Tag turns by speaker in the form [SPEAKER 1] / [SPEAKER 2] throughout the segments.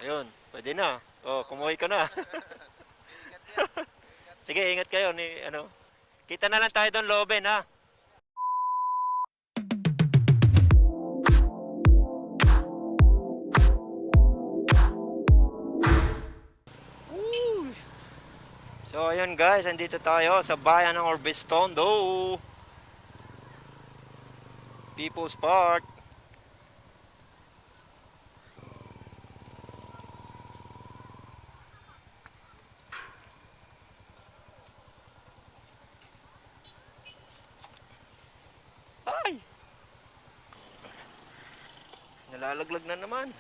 [SPEAKER 1] Ayun, pwede na. Oh, kumuhay ka na. Sige, ingat kayo ni ano. Kita na lang tayo doon looben ha. Woo! So ayun guys, andito tayo sa bayan ng Orbestondo, People's Park. Ay! Nalalaglag na naman.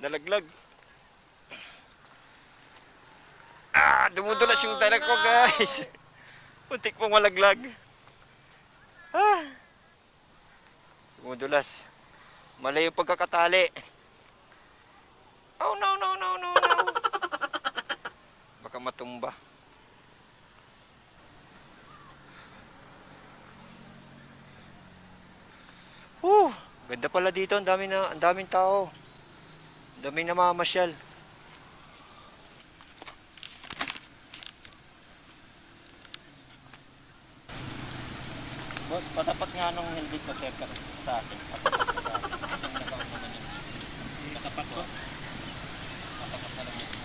[SPEAKER 1] Nalaglag. Dumudulas yung dala ko guys. Puntik pong malaglag. Ah, dumudulas. Mali yung pagkakatali. Oh no no no no no. Baka matumba. Ganda pala dito, ang daming tao. Ang daming namamasyal. Boss, patapat nga nung helmet mo sir sa akin. Patapat ka sa akin. Kasi yung nakauna na yun. Yung kasapat ko. Patapat na lang yun.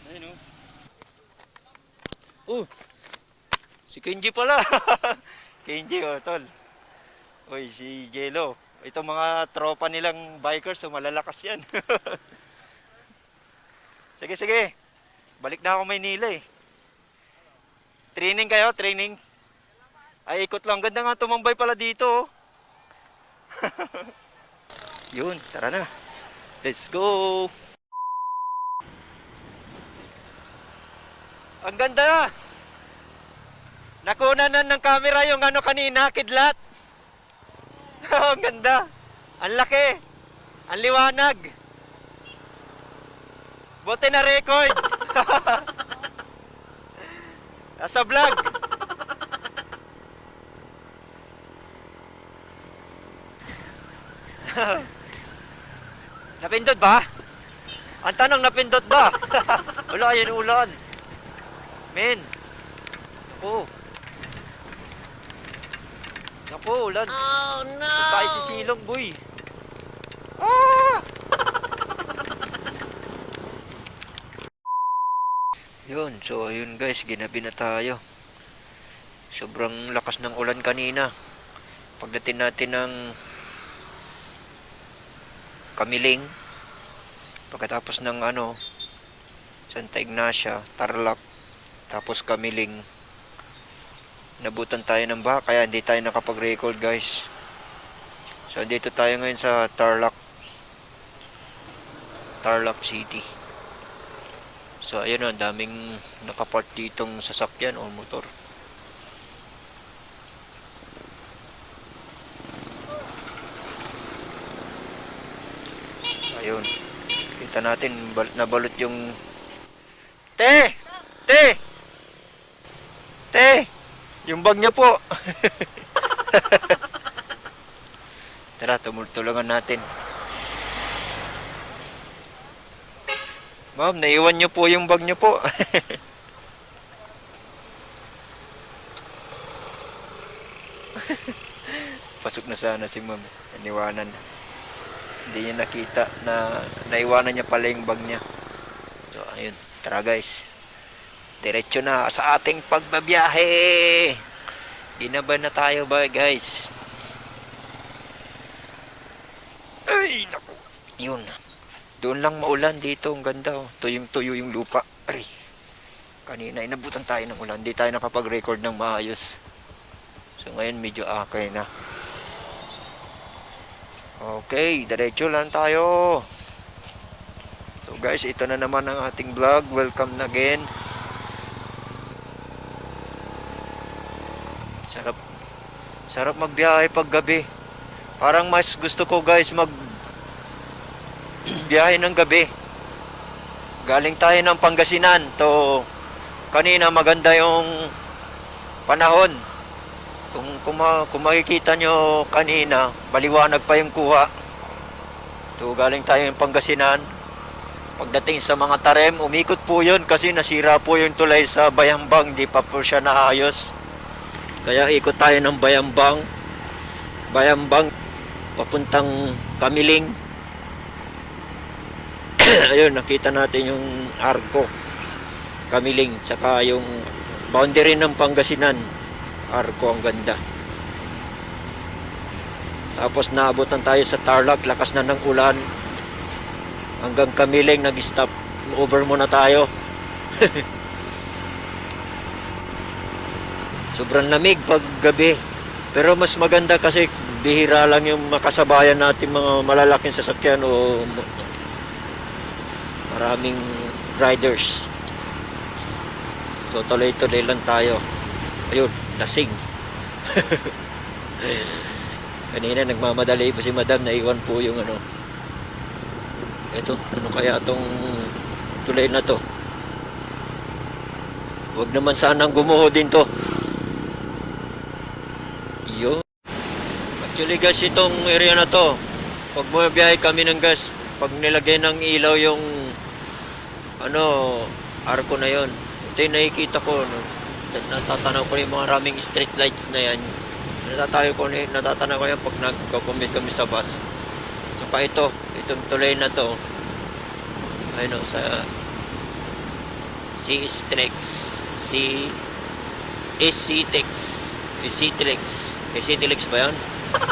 [SPEAKER 1] Ayun oh. Si Kenji pala. Kenji oh, tol. Uy, si Jello. Ito mga tropa nilang bikers, so malalakas yan. Sige, sige. Balik na ako Maynila eh. Training kayo, training. Ay, ikot lang. Ganda nga tumambay pala dito oh. Yun, tara na. Let's go. Ang ganda. Nakuna na ng camera yung ano kanina, kidlat. Ang ganda. Ang laki. Ang liwanag. Buti na record. Nasa vlog. Napindot ba? Ang tanong, napindot ba? Wala, yan ulan. Men. Naku. Naku, ulan. Oh no! Tayo si Silong, boy. Ah! Yun, so yun guys, ginabi na tayo. Sobrang lakas ng ulan kanina. Pagdating natin ng Kamiling, pagkatapos ng Santa Ignacia, Tarlac, tapos Kamiling, nabutan tayo ng baha, kaya hindi tayo nakapag-record guys. So dito tayo ngayon sa Tarlac City. So ayun, ang daming nakapark ditong sasakyan o motor. Ayun, kita natin nabalot yung Te! Yung bag niya po. Tara, tumultulangan natin. Ma'am, naiwan niyo po yung bag niyo po. Pasok na sana si ma'am. Iniwanan. Hindi niya nakita na naiwanan niya pala yung bag niya. So, ayun. Tara guys. Diretso na sa ating pagbabiyahe. Ginaban na tayo ba guys? Ay, naku. Yun. Doon lang maulan dito. Ang ganda oh. Tuyong-tuyo yung lupa. Ay. Kanina inabutan tayo ng ulan. Hindi tayo nakapag-record ng maayos. So ngayon medyo okay na. Okay, diretso lang tayo. So guys, ito na naman ang ating vlog. Welcome again. Sarap magbiyahe pag gabi. Parang mas gusto ko guys mag biyahe ng gabi. Galing tayo ng Pangasinan to kanina maganda yung panahon. Kung makikita nyo kanina, baliwanag pa yung kuha. To galing tayo ng Pangasinan. Pagdating sa mga Tarem, umikot po yun kasi nasira po yung tulay sa Bayambang, di pa po siya naayos. Kaya ikot tayo ng Bayambang papuntang Kamiling. Ayun, nakita natin yung Arco Kamiling, saka yung boundary ng Pangasinan Arco, ang ganda. Tapos naabutan tayo sa Tarlac, lakas na ng ulan. Hanggang Kamiling nag-stop over muna tayo. Sobrang lamig pag gabi. Pero mas maganda kasi bihira lang yung makasabayan natin mga malalaking sasakyan o maraming riders. So tuloy-tuloy lang tayo. Ayun, lasing. Kanina nagmamadali pa si madam, naiwan po yung ano. Ito, ano kaya itong tulay na to? Huwag naman sanang gumuho din to. Yo. Actually guys, itong area na to, pag bumabiyahe kami ng gas, pag nilagay ng ilaw yung ano, arko na yon, ito yung nakikita ko, no? Natatanaw ko yung mga raming street lights na yan. Natatanaw ko yan pag nagko-commute kami sa bus. Saka itong tulay na to, ayun, sa Citlex ba yan?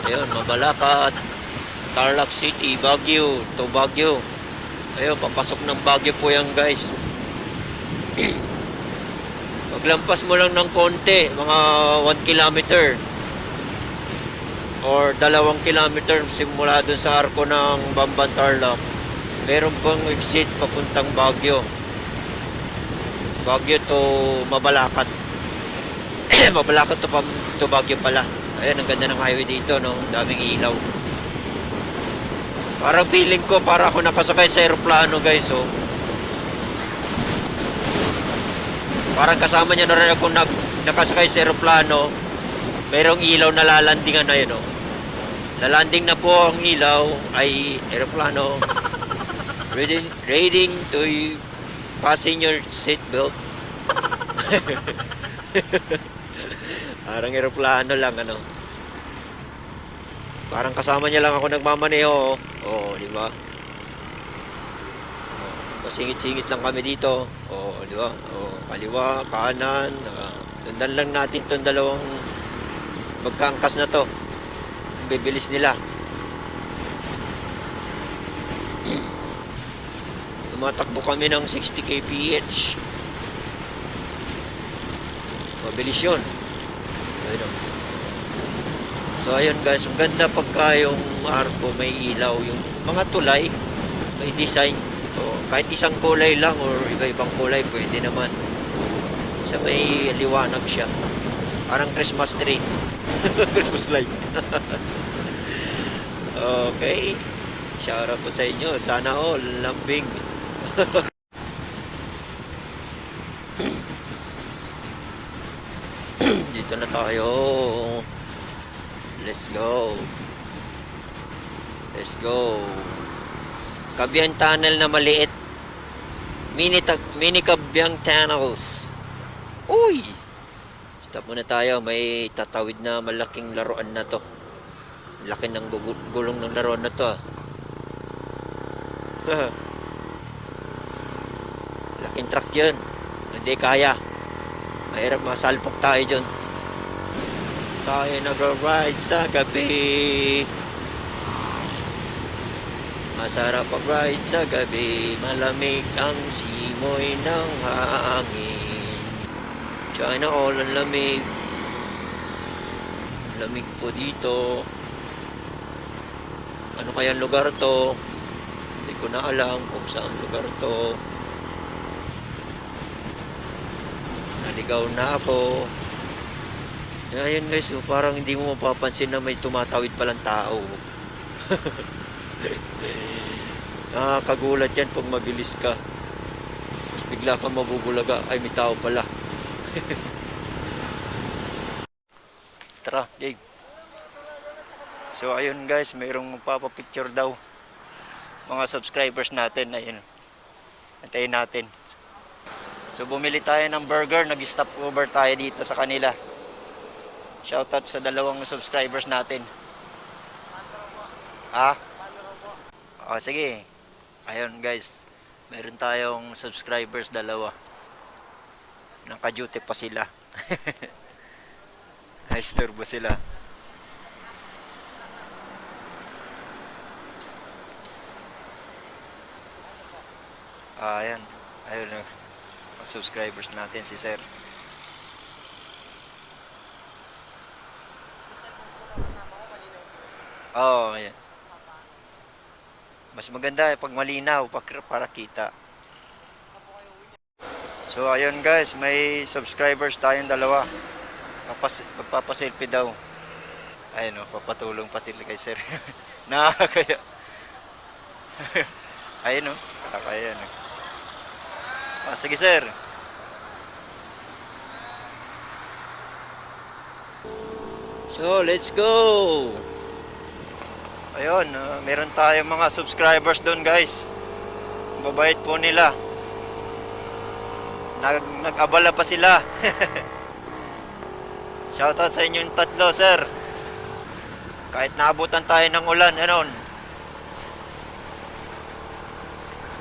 [SPEAKER 1] Ayun, Mabalacat, Tarlac City, Baguio, to Baguio. Ayun, papasok ng Baguio po yan guys. Paglampas mo lang ng konti, mga 1 kilometer or 2 kilometer simula dun sa arko ng Bamban Tarlac, meron pang exit papuntang Baguio to Mabalacat. Mabalacat to Baguio pala. Ayan, ang ganda ng highway dito, no? Daming ilaw. Parang feeling ko para ako nakasakay sa aeroplano guys, oh. Parang kasama niya na rin ako nakasakay sa aeroplano. Mayroong ilaw na lalandingan na yun, oh. Lalanding na po ang ilaw ay aeroplano. Reading to passenger seatbelt. Parang aeroplano lang, ano. Parang kasama niya lang ako nagmamaneho, oh, di ba? Pasingit-singit lang kami dito. Oh, di ba? Oh, kaliwa, kanan. Sundan lang natin 'tong dalawang magkaangkas na 'to. Bibilis nila. Tumatakbo kami ng 60 kph. Mabilis 'yun. Ayun. So ayun guys, ang ganda pagka yung arko may ilaw, yung mga tulay may design. So, kahit isang kulay lang or iba-ibang kulay pwede naman. Sa may liwanag siya. Parang Christmas tree. Christmas light. Okay. Shout out po sa inyo. Sana all lambing. Dito na tayo. Let's go. Kabiyan tunnel na maliit. Mini Kabiyan tunnels. Uy! Stop muna tayo. May tatawid na malaking laruan na to. Laki ng gulong ng laruan na to. Laking truck yun. Hindi kaya. Mahirap masalpok tayo dyan. Tayo nag-ride sa gabi. Masarap pag-ride sa gabi. Malamig ang simoy ng hangin. China all ang lamig. Lamig po dito. Ano kayang lugar to? Hindi ko na alam kung saan lugar to. Naligaw na ako. Ayun guys, so parang hindi mo mapapansin na may tumatawid palang tao. Nakakagulat yan pag mabilis ka. Tapos bigla kang mabubulaga, ay may tao pala. Tara, game. So ayun guys, mayroong magpapapicture daw. Mga subscribers natin, ayun. Antayin natin. So bumili tayo ng burger, nag-stop over tayo dito sa kanila. Shoutout sa dalawang subscribers natin. Sige. Ayun guys, meron tayong subscribers dalawa. Naka-duty pa sila. Naisturbo sila. Ayan. Ayun na. Subscribers natin si Sir. Ayan. Mas maganda pag malinaw para kita. So ayun guys, may subscribers tayong dalawa. Magpapaselfie daw. Ayun papatulong pa sila kay Sir. Nakakaya. Ayun nakakaya sige Sir. So let's go. Ayun, meron tayong mga subscribers doon guys. Mabait po nila. Nag-abala pa sila. Shoutout sa inyong tatlo, Sir. Kahit naabutan tayo ng ulan,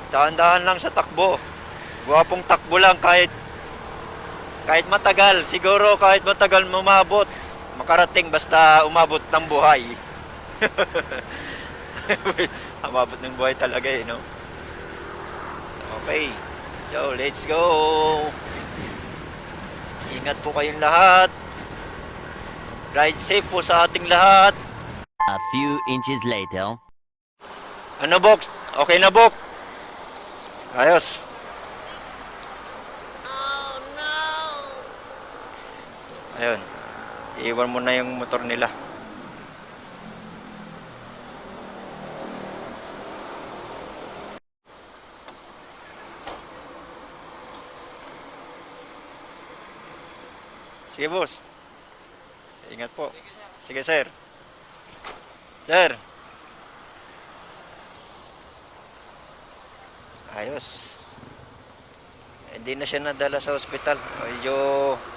[SPEAKER 1] dahan-dahan lang sa takbo. Gwapong takbo lang kahit matagal. Siguro kahit matagal umabot. Makarating basta umabot ng buhay. Umabot ng buhay talaga no? Okay. So, let's go. Ingat po kayong lahat. Ride safe po sa ating lahat.
[SPEAKER 2] A few inches later.
[SPEAKER 1] Ano, Box? Okay na, Box? Ayos. Oh, no! Ayun. Iwan mo na yung motor nila. Sige, boss. Ingat po. Sige, sir. Sir. Ayos. Hindi na siya nadala sa ospital. Medyo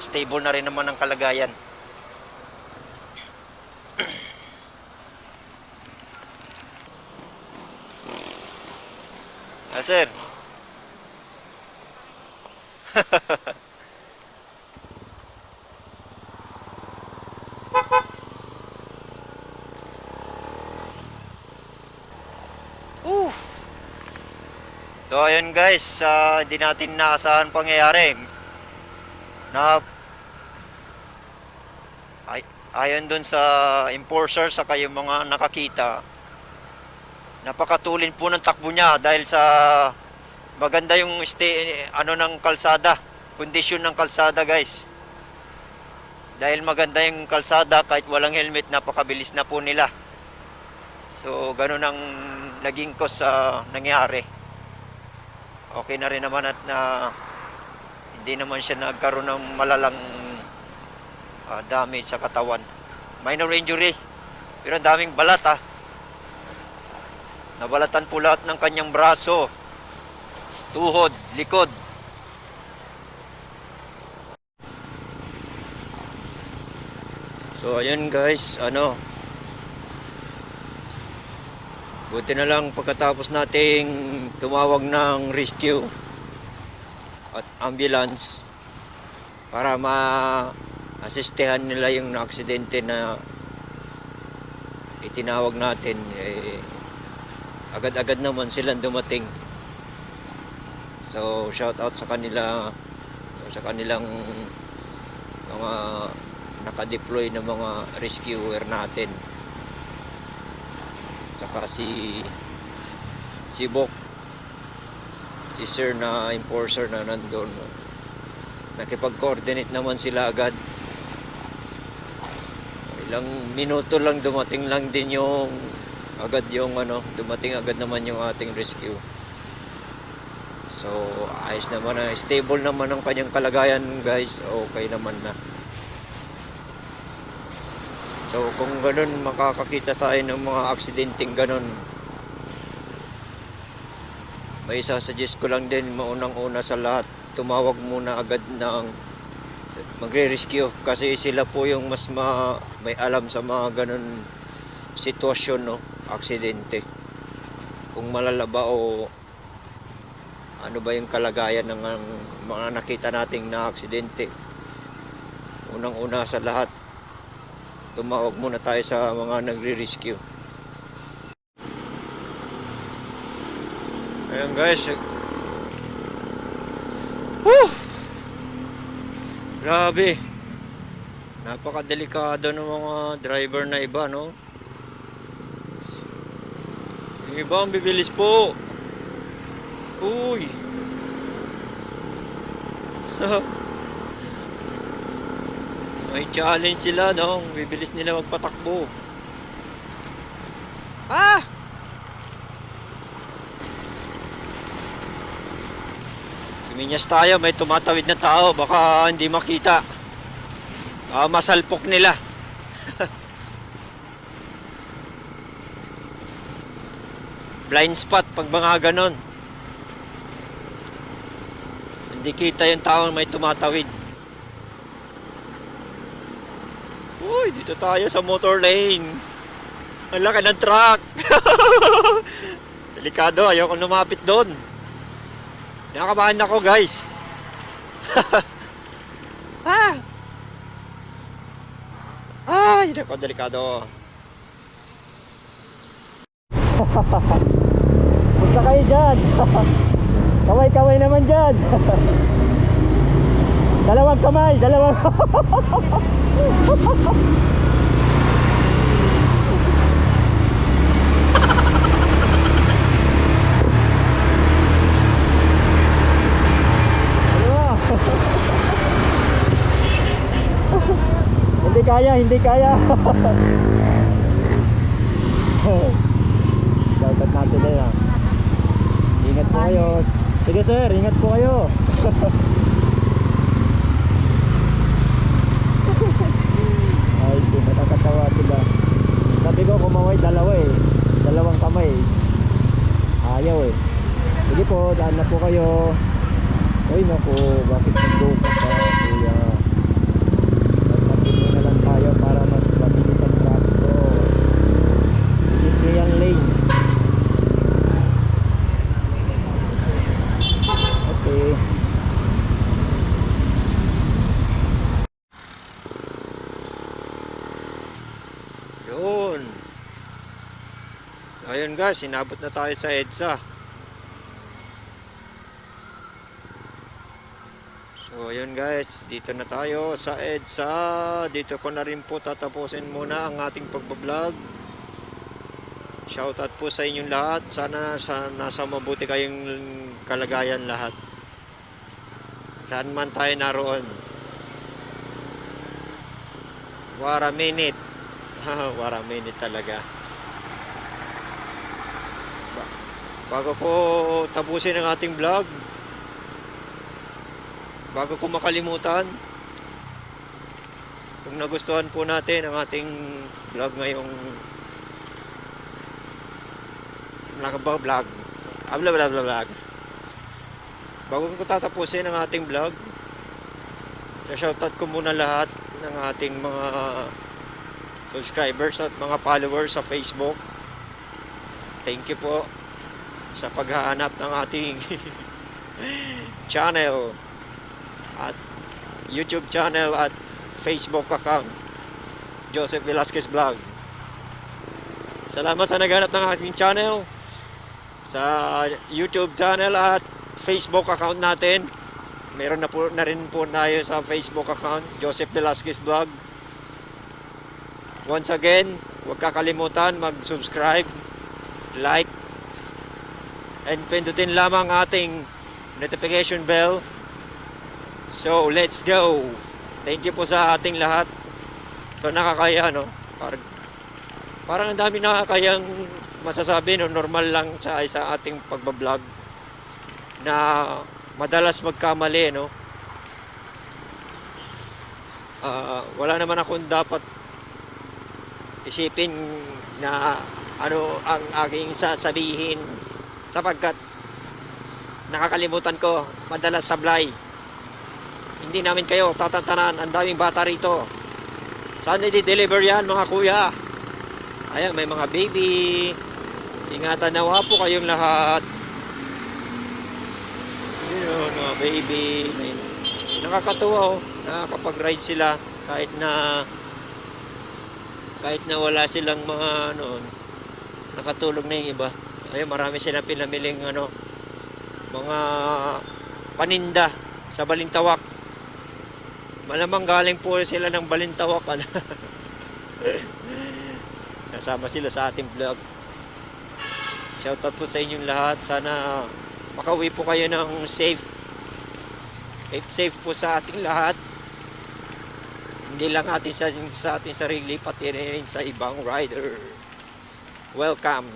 [SPEAKER 1] stable na rin naman ang kalagayan. Sir. So ayun guys, hindi natin naasahan pangyayari na ayon dun sa enforcer sa kayong mga nakakita, napakatulin po ng takbo niya dahil sa maganda yung ng kalsada, kondisyon ng kalsada guys. Dahil maganda yung kalsada, kahit walang helmet, napakabilis na po nila. So ganun ang naging cause sa nangyari. Okay na rin naman at hindi naman siya nagkaroon ng malalang damage sa katawan. Minor injury, pero daming balat Nabalatan po lahat ng kanyang braso, tuhod, likod. So ayun guys, buti na lang pagkatapos nating tumawag ng rescue at ambulance para ma-asistehan nila yung na-aksidente na itinawag natin, agad-agad naman silang dumating. So shout out sa kanila, sa kanilang mga naka-deploy na mga rescuer natin. Saka si Bok, si Sir na enforcer na nandun, nakipag-coordinate naman sila agad Ilang minuto lang dumating lang din yung agad yung dumating agad naman yung ating rescue. So ayos naman na, stable naman ang kanyang kalagayan guys, okay naman na. So kung ganun makakakita tayo ng mga aksidenteng ganun, may isasuggest ko lang din maunang-una sa lahat, tumawag muna agad ng magre-rescue kasi sila po yung mas may alam sa mga ganun sitwasyon, no, aksidente. Kung malala ba o ano ba yung kalagayan ng mga nakita nating na aksidente. Unang-una sa lahat, tumawag muna tayo sa mga nagre-rescue. Ayan guys. Woo! Grabe. Napakadelikado ng mga driver na iba, no? Yung iba ang bibilis po. Uy. May challenge sila, no? Bibilis nila magpatakbo. Ah! Minyas tayo, may tumatawid na tao, baka hindi makita. Masalpok nila. Blind spot pag mga ganon. Hindi kita yung tao may tumatawid. Uy, dito tayo sa motor lane. Ang laki ng truck. Delikado, ayoko lumapit doon. Nakakabahan ako guys. Ay, nako, delikado. Basta kayo dyan. Kaway-kaway naman dyan. Dalawang kamay, dalawang. Hindi kaya, hindi kaya. Dapat natin na yan. Ingat po kayo. Sige sir, ingat po kayo. Ay, nakakatawa sila. Sabi ko kumaway dalawa eh. Dalawang kamay. Ayaw eh. Sige po, daan na po kayo. Uy naku, bakit nagbukas pa kuya? Magpapin na lang tayo para mas mabilis ang traffic. Pedestrian lane. Okay. Yun. Ayun guys, inabot na tayo sa EDSA. So ayun guys, dito na tayo sa EDSA. Dito ko na rin po tatapusin muna ang ating pagbablog. Shoutout po sa inyong lahat. Sana nasa mabuti kayong kalagayan lahat. Saan man tayo naroon. What a minute. What a minute talaga. Bago ko tapusin ang ating vlog, bago ko makalimutan, kung nagustuhan po natin ang ating vlog ngayong vlog, bago ko tatapusin ang ating vlog, shoutout ko muna lahat ng ating mga subscribers at mga followers sa Facebook. Thank you po sa paghahanap ng ating channel at YouTube channel at Facebook account, Joseph Velasquez Vlog. Salamat sa naghanap ng ating channel, sa YouTube channel at Facebook account natin. Meron na rin po tayo sa Facebook account, Joseph Velasquez Vlog. Once again, huwag kakalimutan mag-subscribe, like, and pindutin lamang ating notification bell. So, let's go. Thank you po sa ating lahat. So, nakakaya, no? Parang ang dami na kayang masasabi, no, normal lang sa ating pagbablog na madalas magkamali, no. Wala naman akong dapat isipin na ano ang aking sasabihin, sapagkat nakakalimutan ko madalas sablay. Hindi namin kayo tatantanan, ang daming bata rito. Saan i-deliver yan mga kuya? Ayan, may mga baby. Ingatan nawa po kayong lahat. Yun, mga baby. Nakakatuwa, oh. Nakakapag-ride sila kahit na wala silang mga ano, nakatulog na yung iba. Ayun, marami silang pinamiling ano, mga paninda sa Balintawak. Malamang galing po sila ng Balintawak, ano. Nasama sila sa ating vlog. Shoutout po sa inyong lahat. Sana makauwi po kayo ng safe. Safe po sa ating lahat. Hindi lang sa ating sarili, pati rin sa ibang rider. Welcome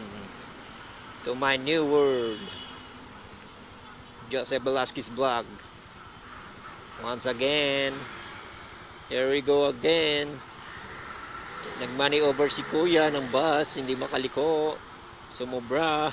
[SPEAKER 1] to my new world. Jose Velasquez Vlog. Once again, here we go again. Nag-money over si kuya ng bus, hindi makaliko. Sumobra.